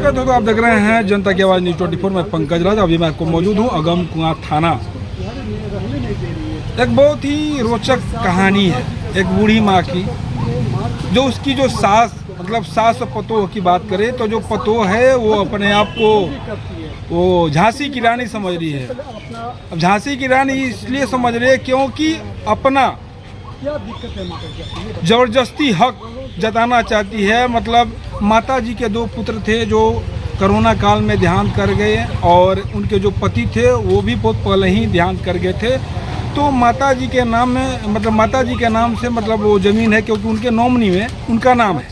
स्वागत हो। तो आप देख रहे हैं जनता की आवाज़ न्यूज़ 24 में पंकज राज। अभी मैं आपको मौजूद हूँ अगम कुआं थाना। एक बहुत ही रोचक कहानी है एक बूढ़ी माँ की, जो उसकी जो सास मतलब सास और पतोह की बात करें तो जो पतोह है वो अपने आप को वो झांसी की रानी समझ रही है। अब झांसी की रानी इसलिए समझ रही है क्योंकि अपना ज़बरदस्ती हक जताना चाहती है। मतलब माता जी के 2 पुत्र थे जो कोरोना काल में देहांत कर गए और उनके जो पति थे वो भी बहुत पहले ही देहांत कर गए थे। तो माता जी के नाम में मतलब माता जी के नाम से मतलब वो ज़मीन है क्योंकि उनके नॉमिनी में उनका नाम है।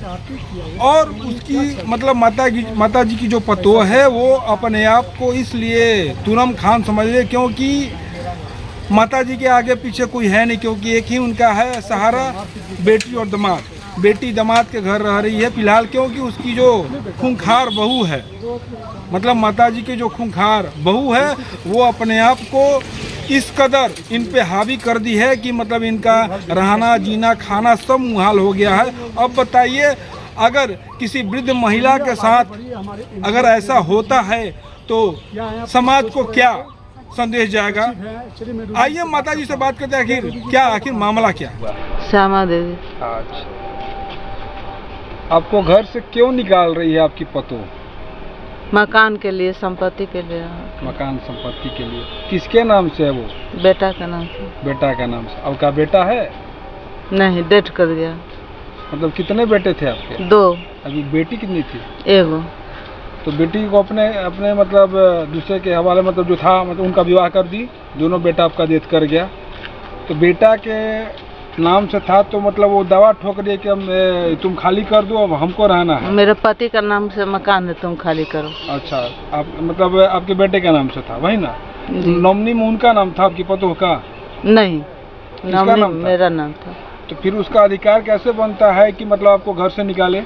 और उसकी मतलब माता जी की जो पतोह है वो अपने आप को इसलिए तुरम खान समझ रहे क्योंकि माता जी के आगे पीछे कोई है नहीं, क्योंकि एक ही उनका है सहारा, बेटी और दामाद। बेटी दामाद के घर रह रही है फिलहाल, क्योंकि उसकी जो खूंखार बहू है मतलब माता जी की जो खूंखार बहू है वो अपने आप को इस कदर इन पे हावी कर दी है कि मतलब इनका रहना जीना खाना सब मुहाल हो गया है। अब बताइए, अगर किसी वृद्ध महिला के साथ अगर ऐसा होता है तो समाज को क्या संदेश जाएगा। आइए माता जी से बात करते हैं आखिर मामला क्या। श्यामा देवी। अच्छा, आपको घर से क्यों निकाल रही है आपकी पतोह? मकान के लिए, संपत्ति के लिए। मकान संपत्ति के लिए। किसके नाम से है वो? बेटा का नाम से। बेटा का नाम से। आपका बेटा है? नहीं, डेथ कर गया। मतलब कितने बेटे थे आपके? 2। अभी बेटी कितनी थी? 1। तो बेटी को अपने मतलब दूसरे के हवाले मतलब जो था मतलब उनका विवाह कर दी। दोनों बेटा आपका डेथ कर गया। तो बेटा के नाम से था तो मतलब वो दवा ठोक रही है कि हम तुम खाली कर दो, अब हमको रहना है। मेरे पति का नाम से मकान है, तुम खाली करो। अच्छा, आप मतलब आपके बेटे का नाम से था वही ना? नॉमिनी में उनका नाम था आपकी पतोह का? नहीं, नाम मेरा नाम था। तो फिर उसका अधिकार कैसे बनता है कि मतलब आपको घर से निकाले?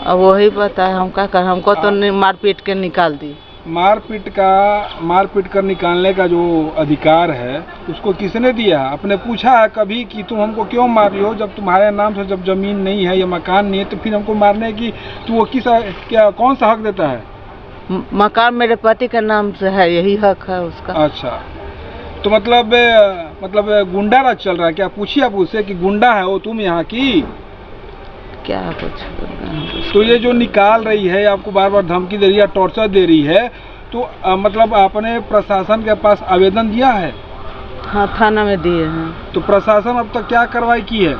अब वही पता है, हम क्या कर, हमको तो मारपीट के निकाल दी। मारपीट कर निकालने का जो अधिकार है उसको किसने दिया? आपने पूछा है कभी कि तुम हमको क्यों मार रही हो जब तुम्हारे नाम से जब जमीन नहीं है या मकान नहीं है तो फिर हमको मारने की तो वो कौन सा हक देता है? मकान मेरे पति का नाम से है, यही हक है उसका। अच्छा, तो मतलब गुंडा राज चल रहा है क्या? पूछिए आप उससे कि गुंडा है वो तुम यहाँ की? क्या कुछ तो ये जो निकाल रही है आपको बार बार धमकी दे रही है, टॉर्चर दे रही है, तो मतलब आपने प्रशासन के पास आवेदन दिया है? हाँ, थाना में दिए हैं। तो प्रशासन अब तक क्या कार्रवाई की है?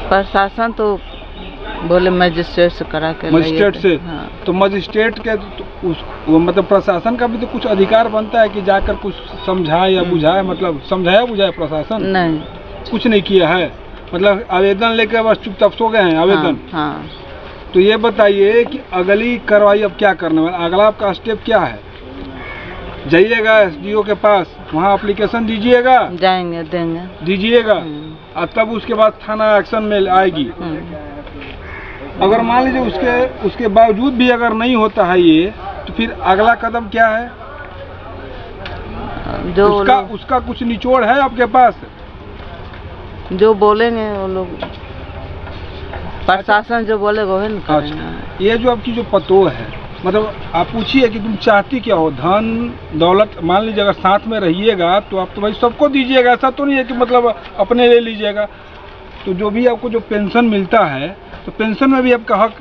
प्रशासन तो बोले मजिस्ट्रेट से करा के। मजिस्ट्रेट से? हाँ। तो मजिस्ट्रेट के मतलब प्रशासन का भी तो कुछ अधिकार बनता है कि जाकर कुछ समझाए या बुझाए। मतलब समझाया बुझाया प्रशासन? नहीं, कुछ नहीं किया है। मतलब आवेदन लेकर बस चुपचाप सो गए हैं आवेदन? हाँ। तो ये बताइए कि अगली कार्रवाई अब क्या करने वाले, अगला आपका स्टेप क्या है? जाइएगा SDO के पास, वहाँ एप्लीकेशन दीजिएगा? जाएंगे, देंगे, दीजिएगा और तब उसके बाद थाना एक्शन में आएगी। अगर मान लीजिए उसके बावजूद भी अगर नहीं होता है ये, तो फिर अगला कदम क्या है? जो उसका कुछ निचोड़ है आपके पास? जो बोलेंगे वो लोग, प्रशासन जो बोलेगा वही ना। अच्छा, ये जो आपकी जो पतोह है मतलब आप पूछिए कि तुम चाहती क्या हो? धन दौलत मान लीजिए अगर साथ में रहिएगा तो आप तो भाई सबको दीजिएगा, ऐसा तो नहीं है कि मतलब अपने ले लीजिएगा। तो जो भी आपको जो पेंशन मिलता है तो पेंशन में भी आपका हक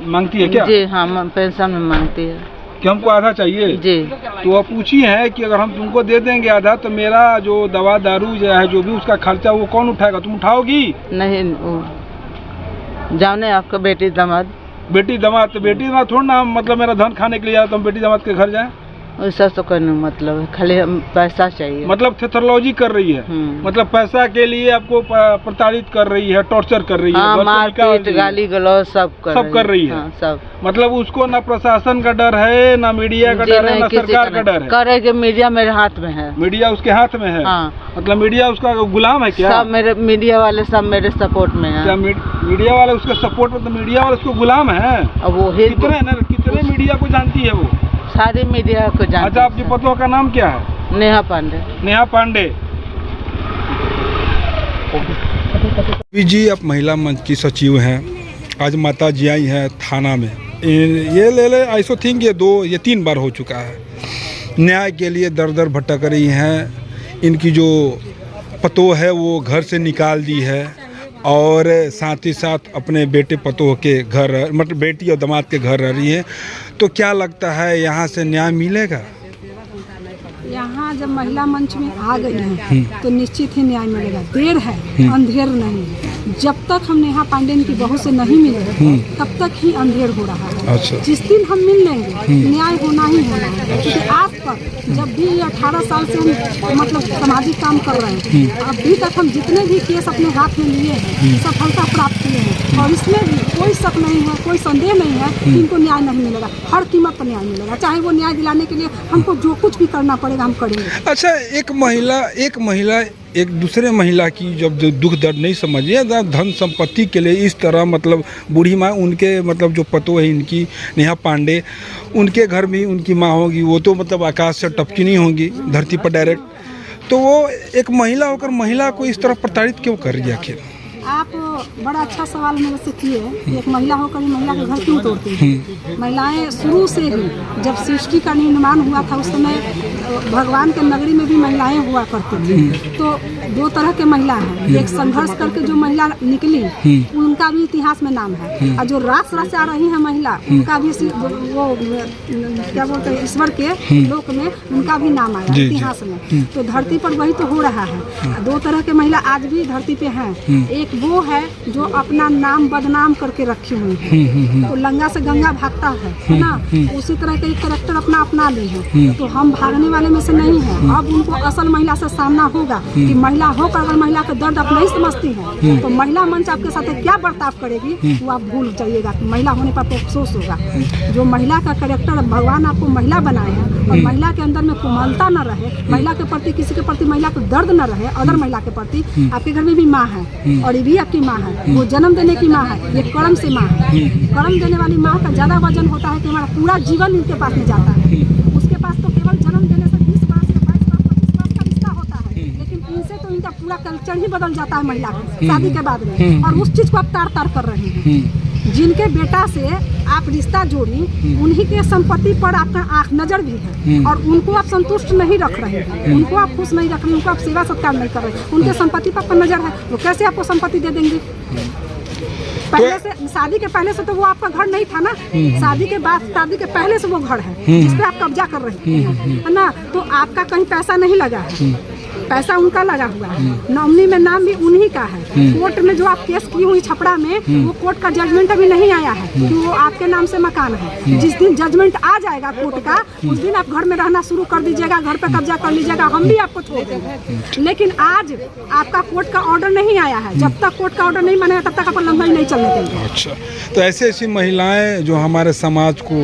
मांगती है क्या? जी हाँ, पेंशन में मांगती है कि हमको आधा चाहिए जी। तो आप पूछी है कि अगर हम तुमको दे देंगे आधा तो मेरा जो दवा दारू जो है जो भी उसका खर्चा वो कौन उठाएगा? तुम उठाओगी? नहीं, जाने आपका बेटी दामाद। बेटी दामाद? तो बेटी दामाद थोड़ा ना मतलब मेरा धन खाने के लिए आया तो हम बेटी दामाद के घर जाएं? वैसा तो करने मतलब है, खाली हम पैसा चाहिए। मतलब थेथोलॉजी कर रही है, मतलब पैसा के लिए आपको प्रताड़ित कर रही है, टॉर्चर कर रही है। हाँ, मारपीट गाली गलौज सब कर रही है। हाँ, सब। मतलब उसको ना प्रशासन का डर है, ना मीडिया का डर है, ना सरकार का डर है। करेगी, मीडिया मेरे हाथ में है। मीडिया उसके हाथ में है? हाँ। मतलब मीडिया उसका गुलाम है क्या? सब मेरे मीडिया वाले सब मेरे सपोर्ट में है। क्या मीडिया वाले उसके सपोर्ट में? तो मीडिया वाले उसको गुलाम है। अब वो कितने मीडिया को जानती है वो? सारी मीडिया को जानती है। अच्छा, आपकी पतोह का नाम क्या है? नेहा पांडे। नेहा पांडे जी, आप महिला मंच की सचिव हैं। आज माता जी आई हैं थाना में, ये ले ले आई सो थिंक ये 2 या 3 बार हो चुका है। न्याय के लिए दर दर भटक रही हैं। इनकी जो पतोह है वो घर से निकाल दी है और साथ ही साथ अपने बेटे पतोह के घर, मतलब बेटी और दामाद के घर रह रही है। तो क्या लगता है यहाँ से न्याय मिलेगा? यहाँ जब महिला मंच में आ गई हैं तो निश्चित ही न्याय मिलेगा। देर है, अंधेर नहीं है। जब तक हम नेहा पांडेय की बहू से नहीं मिले तब तक ही अंधेर हो रहा है। अच्छा। जिस दिन हम मिल लेंगे न्याय होना ही होना है। क्योंकि आज तक जब भी 18 साल से हम मतलब सामाजिक काम कर रहे हैं, अभी तक हम जितने भी केस अपने हाथ में लिए हैं सफलता प्राप्त किए हैं। और इसमें भी कोई शक नहीं है, कोई संदेह नहीं है कि इनको न्याय नहीं मिलेगा। हर कीमत पर न्याय मिलेगा, चाहे वो न्याय दिलाने के लिए हमको जो कुछ भी करना पड़ेगा हम करेंगे। अच्छा, एक महिला एक दूसरे महिला की जब दुख दर्द नहीं समझिए, धन संपत्ति के लिए इस तरह मतलब बूढ़ी माँ, उनके मतलब जो पतोह है इनकी नेहा पांडेय, उनके घर में उनकी माँ होगी, वो तो मतलब आकाश से टपकी नहीं होंगी धरती पर डायरेक्ट। तो वो एक महिला होकर महिला को इस तरह प्रताड़ित क्यों कर रही है आखिर? आप बड़ा अच्छा सवाल मेरे से किए कि एक महिला होकर महिला के घर क्यों तोड़ती है। महिलाएं शुरू से ही जब सृष्टि का निर्माण हुआ था उस समय भगवान के नगरी में भी महिलाएं हुआ करती थी। तो 2 तरह के महिला हैं, एक संघर्ष करके जो महिला निकली उनका भी इतिहास में नाम है, और जो रास रास आ रही है महिला उनका भी वो क्या बोलते हैं ईश्वर के लोक में उनका भी नाम आया इतिहास में। तो धरती पर वही तो हो रहा है। 2 तरह के महिला आज भी धरती पे हैं। एक वो है जो अपना नाम बदनाम करके रखी हुई है, तो लंगा से गंगा भागता है ना, उसी तरह के कैरेक्टर अपना ली है। तो हम भागने वाले में से नहीं है। अब उनको असल महिला से सामना होगा कि महिला होकर अगर महिला का दर्द आप नहीं समझती है तो महिला मंच आपके साथ क्या बर्ताव करेगी वो आप भूल जाइएगा। महिला होने पर तो अफसोस होगा। जो महिला का कैरेक्टर भगवान आपको महिला बनाए हैं और महिला के अंदर में कोमलता न रहे, महिला के प्रति किसी के प्रति महिला को दर्द न रहे, अदर महिला के प्रति, आपके घर में भी माँ है और ये भी आपकी माँ है, वो जन्म देने की माँ है, ये कर्म से माँ है। कर्म देने वाली माँ का ज़्यादा वजन होता है कि हमारा पूरा जीवन इनके पास में जाता है। उसके पास तो केवल जन्म देने से 20 वर्ष या 22 वर्ष 25 वर्ष का रिश्ता होता है, लेकिन इनसे तो इनका पूरा कल्चर ही बदल जाता है महिला का शादी के बाद में। और उस चीज़ को आप तार कर रहे हैं। जिनके बेटा से आप रिश्ता जोड़ी उन्हीं के संपत्ति पर आपका आँख नजर भी है और उनको आप संतुष्ट नहीं रख रहे हैं, उनको आप खुश नहीं रख रहे, उनको आप सेवा सत्कार नहीं कर रहे, उनके संपत्ति पर आपका नजर है, वो कैसे आपको संपत्ति दे देंगे? पहले से शादी के पहले से तो वो आपका घर नहीं था ना, शादी के बाद शादी के पहले से वो घर है जिस पे आप कब्जा कर रहे हैं, है ना। तो आपका कहीं पैसा नहीं लगा है, पैसा उनका लगा हुआ है। नॉमिनी में नाम भी उन्हीं का है। कोर्ट में जो आप केस की हुई छपड़ा में वो कोर्ट का जजमेंट अभी नहीं आया है कि वो आपके नाम से मकान है। जिस दिन जजमेंट आ जाएगा कोर्ट का उस दिन आप घर में रहना शुरू कर दीजिएगा, घर पे कब्जा कर लीजिएगा, हम भी आपको छोड़ देंगे। लेकिन आज आपका कोर्ट का ऑर्डर नहीं आया है, जब तक कोर्ट का ऑर्डर नहीं बनेगा तब तक आप लंबाई नहीं चलने देंगे। अच्छा, तो ऐसी महिलाएं जो हमारे समाज को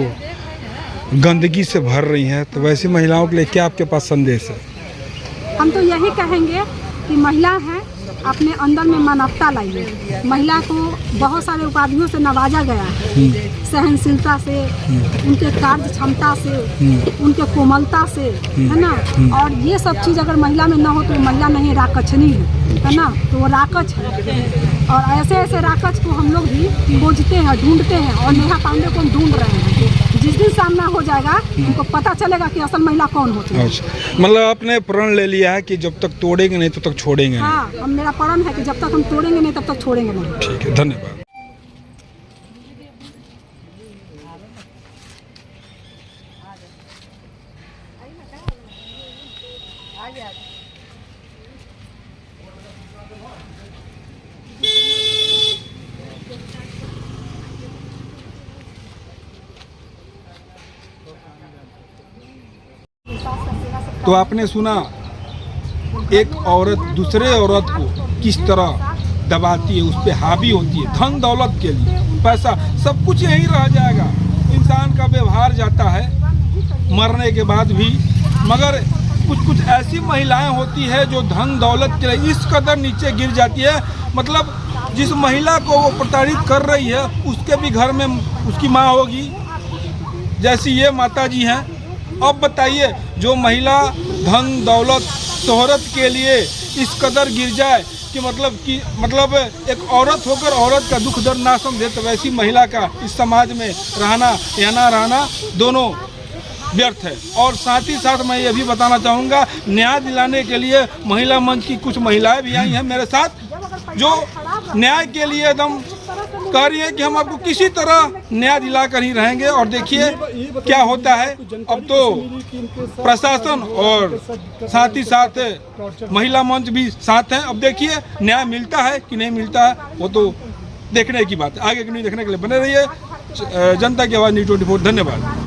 गंदगी से भर रही हैं, तो वैसी महिलाओं के लिए क्या आपके पास संदेश है? हम तो यही कहेंगे कि महिला है अपने अंदर में मानवता लाइए। महिला को बहुत सारे उपाधियों से नवाजा गया है, सहनशीलता से, उनके कार्य क्षमता से, उनके कोमलता से, है ना। और ये सब चीज़ अगर महिला में ना हो तो महिला नहीं राकछनी है ना, तो वो राकछ है। और ऐसे ऐसे राकछ को हम लोग भी खोजते हैं, ढूंढते हैं और नेहा पांडेय को हम ढूंढ रहे हैं। जिस दिन सामना हो जाएगा उनको पता चलेगा कि असल महिला कौन होती है। अच्छा, मतलब आपने प्रण ले लिया है कि जब तक तोड़ेंगे नहीं तब तक छोड़ेंगे। हाँ, अब मेरा प्रण है कि जब तक हम तोड़ेंगे नहीं तब तक छोड़ेंगे नहीं। ठीक है, धन्यवाद। तो आपने सुना एक औरत दूसरे औरत को किस तरह दबाती है, उस पर हावी होती है धन दौलत के लिए, पैसा सब कुछ यहीं रह जाएगा। इंसान का व्यवहार जाता है मरने के बाद भी, मगर कुछ ऐसी महिलाएं होती है जो धन दौलत के लिए इस कदर नीचे गिर जाती है। मतलब जिस महिला को वो प्रताड़ित कर रही है उसके भी घर में उसकी माँ होगी, जैसी ये माता जी हैं। अब बताइए, जो महिला धन दौलत शोहरत के लिए इस कदर गिर जाए कि मतलब एक औरत होकर औरत का दुख दर्द ना समझे, तो वैसी महिला का इस समाज में रहना या ना रहना दोनों व्यर्थ है। और साथ ही साथ मैं ये भी बताना चाहूँगा, न्याय दिलाने के लिए महिला मंच की कुछ महिलाएं भी आई हैं मेरे साथ, जो न्याय के लिए एकदम कह रही है कि हम आपको किसी तरह न्याय दिलाकर ही रहेंगे। और देखिए क्या होता है, अब तो प्रशासन और साथ ही साथ महिला मंच भी साथ हैं। अब देखिए न्याय मिलता है कि नहीं मिलता है, वो तो देखने की बात है। आगे की न्यूज़ देखने के लिए बने रहिए। जनता की आवाज़ न्यूज़ 24। धन्यवाद।